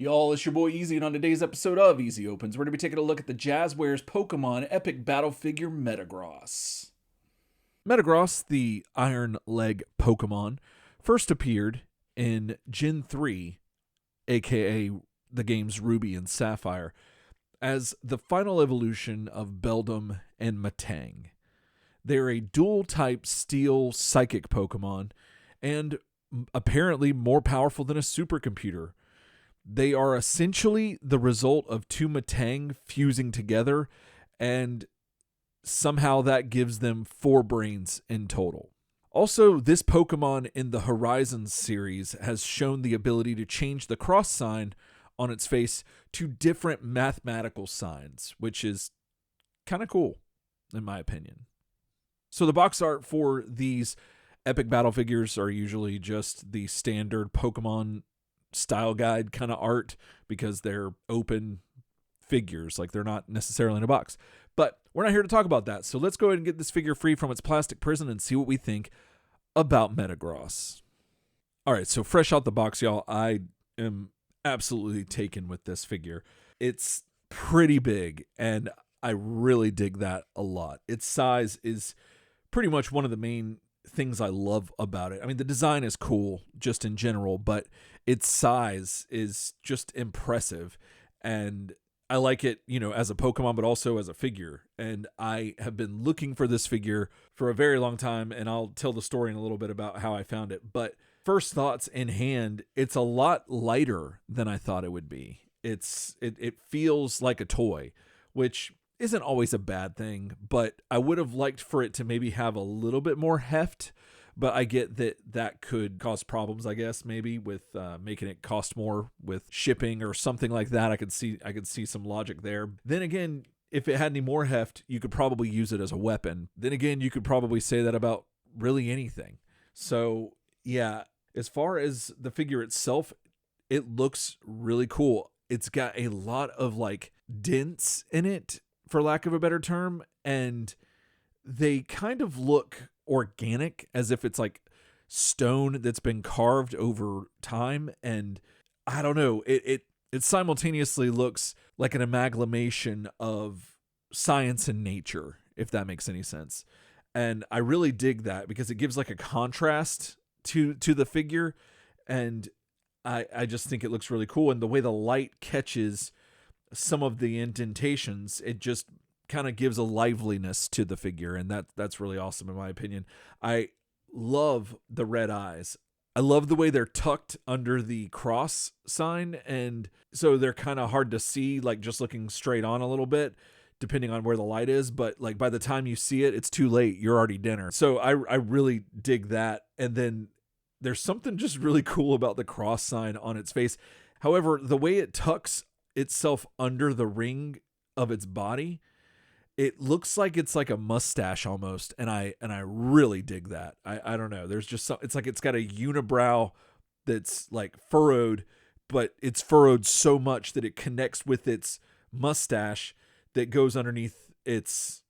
Y'all, it's your boy Easy, and on today's episode of Easy Opens, we're going to be taking a look at the Jazwares Pokemon Epic Battle Figure Metagross. Metagross, the Iron Leg Pokemon, first appeared in Gen 3, aka the game's Ruby and Sapphire, as the final evolution of Beldum and Metang. They're a dual-type steel psychic Pokemon, and apparently more powerful than a supercomputer. They are essentially the result of two Metang fusing together, and somehow that gives them 4 brains in total. Also, this Pokemon in the Horizons series has shown the ability to change the cross sign on its face to different mathematical signs, which is kind of cool, in my opinion. So the box art for these epic battle figures are usually just the standard Pokemon style guide kind of art because they're open figures, like they're not necessarily in a box. But we're not here to talk about that, so let's go ahead and get this figure free from its plastic prison and see what we think about Metagross. Alright, so fresh out the box, y'all, I am absolutely taken with this figure. It's pretty big, and I really dig that a lot. Its size is pretty much one of the main things I love about it. I mean, the design is cool just in general, but its size is just impressive, and I like it, as a Pokemon, but also as a figure. And I have been looking for this figure for a very long time, and I'll tell the story in a little bit about how I found it. But first thoughts in hand, it's a lot lighter than I thought it would be. It feels like a toy, which isn't always a bad thing, but I would have liked for it to maybe have a little bit more heft. But I get that could cause problems, I guess, maybe with making it cost more with shipping or something like that. I could see some logic there. Then again, if it had any more heft, you could probably use it as a weapon. Then again, you could probably say that about really anything. So yeah, as far as the figure itself, it looks really cool. It's got a lot of like dents in it, for lack of a better term, and they kind of look organic, as if it's like stone that's been carved over time. And I don't know, it simultaneously looks like an amalgamation of science and nature, if that makes any sense. And I really dig that because it gives like a contrast to the figure, and I just think it looks really cool. And the way the light catches some of the indentations, it just kind of gives a liveliness to the figure, and that's really awesome in my opinion. I love the red eyes. I love the way they're tucked under the cross sign, and so they're kind of hard to see, like just looking straight on a little bit, depending on where the light is. But like by the time you see it, it's too late. You're already dinner. So I really dig that. And then there's something just really cool about the cross sign on its face. However, the way it tucks itself under the ring of its body, it looks like it's like a mustache almost, and I really dig that. I don't know. There's just it's like it's got a unibrow that's like furrowed, but it's furrowed so much that it connects with its mustache that goes underneath its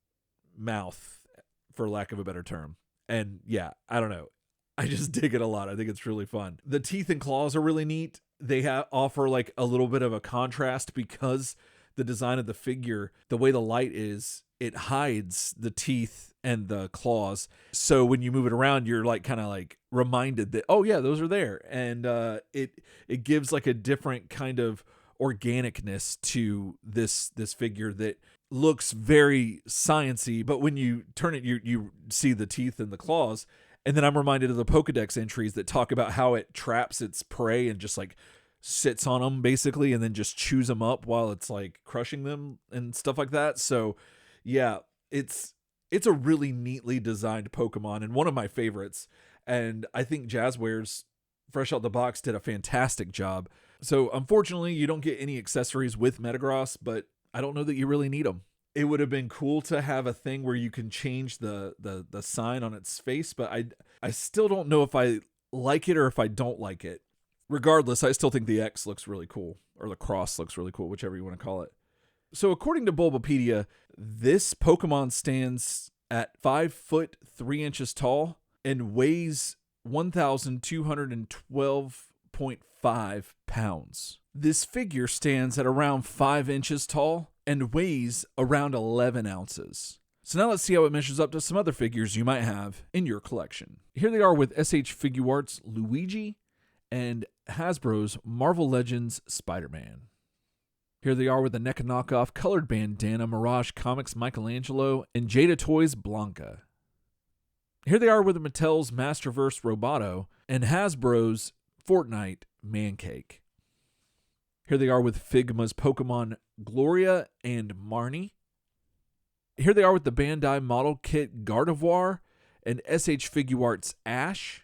mouth, for lack of a better term. And yeah, I don't know. I just dig it a lot. I think it's really fun. The teeth and claws are really neat. They offer like a little bit of a contrast because the design of the figure, the way the light is, it hides the teeth and the claws. So when you move it around, you're like kind of like reminded that, oh yeah, those are there. And it gives like a different kind of organicness to this figure that looks very sciencey, but when you turn it, you see the teeth and the claws. And then I'm reminded of the Pokedex entries that talk about how it traps its prey and just like sits on them basically, and then just chews them up while it's like crushing them and stuff like that. So yeah, it's a really neatly designed Pokemon and one of my favorites. And I think Jazwares, fresh out the box, did a fantastic job. So unfortunately, you don't get any accessories with Metagross, but I don't know that you really need them. It would have been cool to have a thing where you can change the sign on its face, but I still don't know if I like it or if I don't like it. Regardless, I still think the X looks really cool, or the cross looks really cool, whichever you want to call it. So according to Bulbapedia, this Pokemon stands at 5 foot 3 inches tall and weighs 1,212.5 pounds. This figure stands at around 5 inches tall and weighs around 11 ounces. So now let's see how it measures up to some other figures you might have in your collection. Here they are with SH Figuarts Luigi and Hasbro's Marvel Legends Spider-Man. Here they are with the NECA knockoff colored bandana Mirage Comics Michelangelo and Jada Toys Blanca. Here they are with Mattel's Masterverse Roboto and Hasbro's Fortnite Mancake. Here they are with Figma's Pokemon Gloria and Marnie. Here they are with the Bandai model kit Gardevoir and SH Figuarts Ash.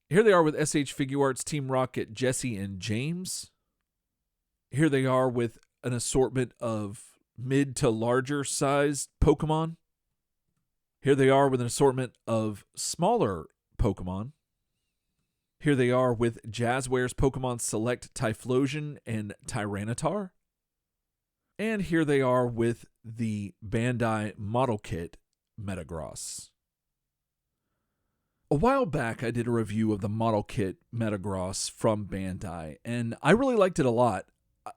Here they are with SH Figuarts Team Rocket Jesse and James. Here they are with an assortment of mid to larger sized Pokemon. Here they are with an assortment of smaller Pokemon. Here they are with Jazwares Pokemon Select Typhlosion and Tyranitar. And here they are with the Bandai model kit Metagross. A while back, I did a review of the model kit Metagross from Bandai, and I really liked it a lot,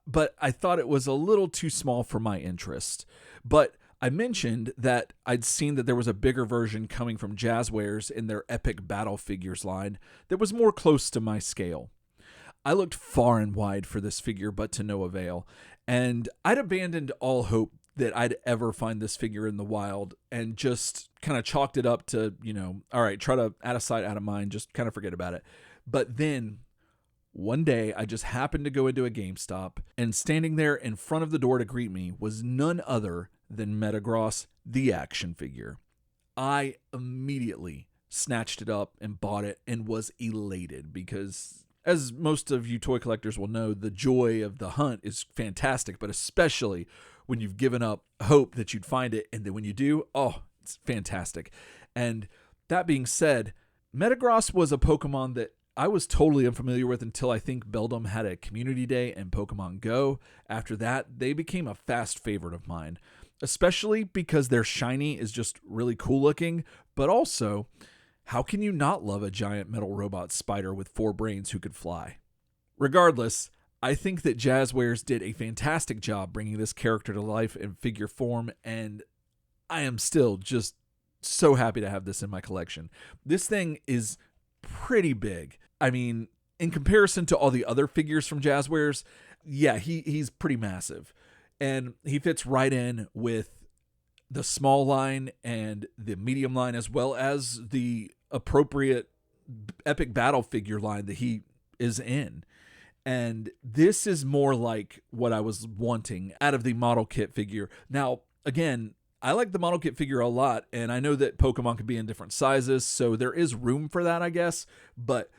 but I thought it was a little too small for my interest. But I mentioned that I'd seen that there was a bigger version coming from Jazwares in their Epic Battle Figures line that was more close to my scale. I looked far and wide for this figure, but to no avail, and I'd abandoned all hope that I'd ever find this figure in the wild and just kind of chalked it up to, all right, try to out of sight, out of mind, just kind of forget about it. But then one day I just happened to go into a GameStop, and standing there in front of the door to greet me was none other than Metagross, the action figure. I immediately snatched it up and bought it and was elated because, as most of you toy collectors will know, the joy of the hunt is fantastic, but especially when you've given up hope that you'd find it, and then when you do, oh, it's fantastic. And that being said, Metagross was a Pokemon that I was totally unfamiliar with until I think Beldum had a community day and Pokemon Go. After that, they became a fast favorite of mine, especially because their shiny is just really cool looking, but also, how can you not love a giant metal robot spider with 4 brains who could fly? Regardless, I think that Jazwares did a fantastic job bringing this character to life in figure form, and I am still just so happy to have this in my collection. This thing is pretty big. I mean, in comparison to all the other figures from Jazwares, yeah, he's pretty massive. And he fits right in with the small line and the medium line, as well as the appropriate epic battle figure line that he is in. And this is more like what I was wanting out of the model kit figure. Now, again, I like the model kit figure a lot, and I know that Pokemon can be in different sizes, so there is room for that, I guess. But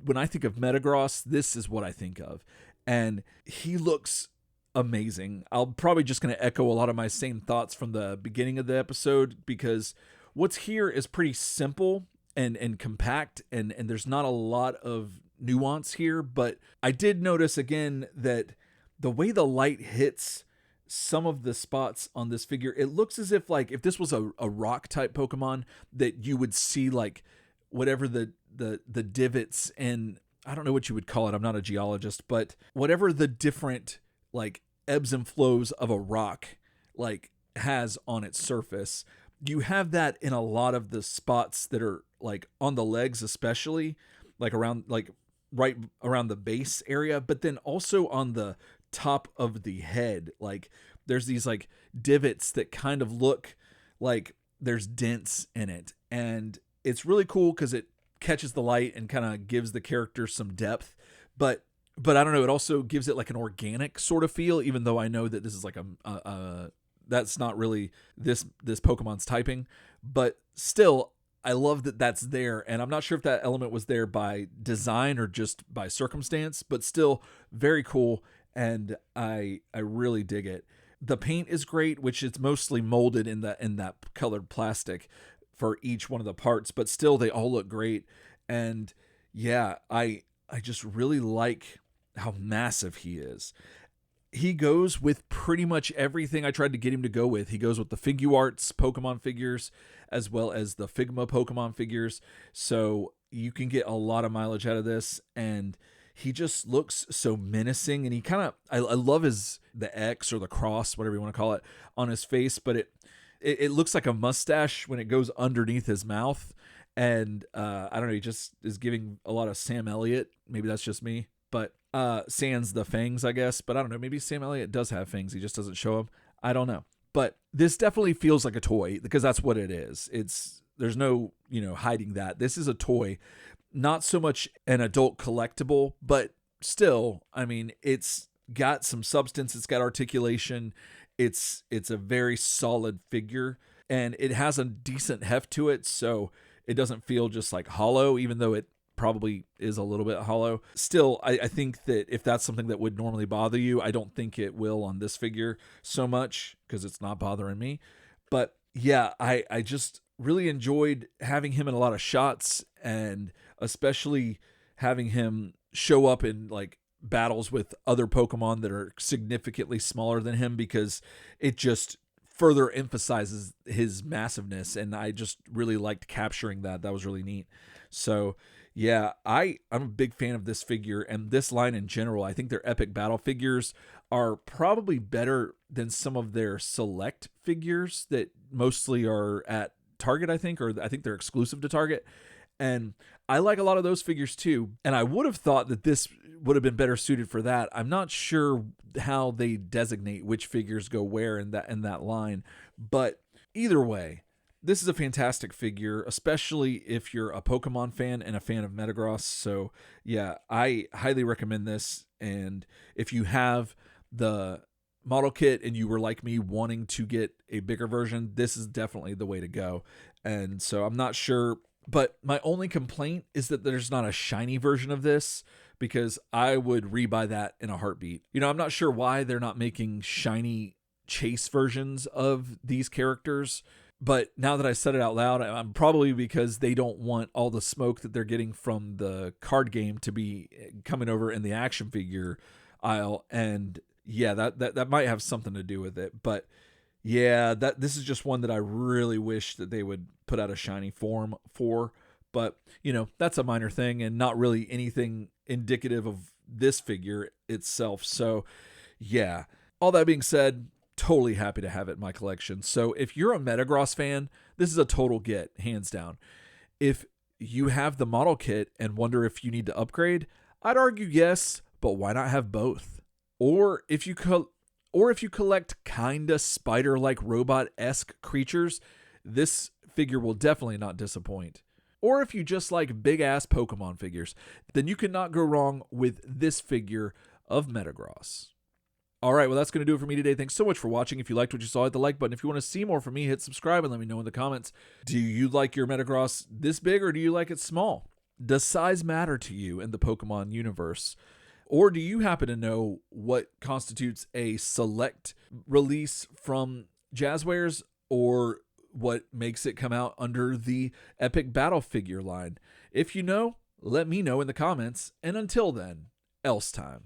when I think of Metagross, this is what I think of. And he looks amazing. I'm probably just going to echo a lot of my same thoughts from the beginning of the episode, because what's here is pretty simple and compact, and there's not a lot of nuance here. But I did notice again that the way the light hits some of the spots on this figure, it looks as if if this was a rock type Pokemon, that you would see whatever the divots, and I don't know what you would call it, I'm not a geologist, but whatever the different ebbs and flows of a rock has on its surface, you have that in a lot of the spots that are on the legs, especially around right around the base area, but then also on the top of the head. There's these divots that kind of look like there's dents in it, and it's really cool because it catches the light and kind of gives the character some depth, but I don't know, it also gives it an organic sort of feel, even though I know that this is that's not really this Pokemon's typing, but still I love that that's there. And I'm not sure if that element was there by design or just by circumstance, but still very cool. And I really dig it. The paint is great, which is mostly molded in that colored plastic for each one of the parts, but still they all look great. And yeah, I just really like how massive he is. He goes with pretty much everything I tried to get him to go with. He goes with the Figuarts Pokemon figures, as well as the Figma Pokemon figures. So you can get a lot of mileage out of this. And he just looks so menacing, and he kind of, I love the X or the cross, whatever you want to call it, on his face, but it looks like a mustache when it goes underneath his mouth. And I don't know, he just is giving a lot of Sam Elliott. Maybe that's just me, but sans the fangs, I guess. But I don't know, maybe Sam Elliott does have fangs, he just doesn't show them. I don't know. But this definitely feels like a toy, because that's what it is. There's no, hiding that. This is a toy, not so much an adult collectible, but still, I mean, it's got some substance, it's got articulation, it's a very solid figure, and it has a decent heft to it, so it doesn't feel just like hollow, even though it probably is a little bit hollow. Still, I think that if that's something that would normally bother you, I don't think it will on this figure so much, because it's not bothering me. But yeah, I just really enjoyed having him in a lot of shots, and especially having him show up in like battles with other Pokemon that are significantly smaller than him, because it just further emphasizes his massiveness, and I just really liked capturing that. That was really neat. So yeah, I'm a big fan of this figure and this line in general. I think their epic battle figures are probably better than some of their select figures that mostly are at Target, I think, or I think they're exclusive to Target. And I like a lot of those figures too. And I would have thought that this would have been better suited for that. I'm not sure how they designate which figures go where in that line. But either way, this is a fantastic figure, especially if you're a Pokemon fan and a fan of Metagross. So yeah, I highly recommend this. And if you have the model kit and you were like me wanting to get a bigger version, this is definitely the way to go. And so I'm not sure, but my only complaint is that there's not a shiny version of this, because I would rebuy that in a heartbeat. I'm not sure why they're not making shiny chase versions of these characters, but now that I said it out loud, I'm probably because they don't want all the smoke that they're getting from the card game to be coming over in the action figure aisle. And yeah, that might have something to do with it. But yeah, this is just one that I really wish that they would put out a shiny form for. But, that's a minor thing and not really anything indicative of this figure itself. So yeah, all that being said, totally happy to have it in my collection. So if you're a Metagross fan, this is a total get, hands down. If you have the model kit and wonder if you need to upgrade, I'd argue yes, but why not have both? Or if you collect kinda spider-like robot-esque creatures, this figure will definitely not disappoint. Or if you just like big-ass Pokemon figures, then you cannot go wrong with this figure of Metagross. All right, well, that's going to do it for me today. Thanks so much for watching. If you liked what you saw, hit the like button. If you want to see more from me, hit subscribe and let me know in the comments. Do you like your Metagross this big, or do you like it small? Does size matter to you in the Pokemon universe? Or do you happen to know what constitutes a select release from Jazwares, or what makes it come out under the Epic Battle figure line? If you know, let me know in the comments. And until then, else time.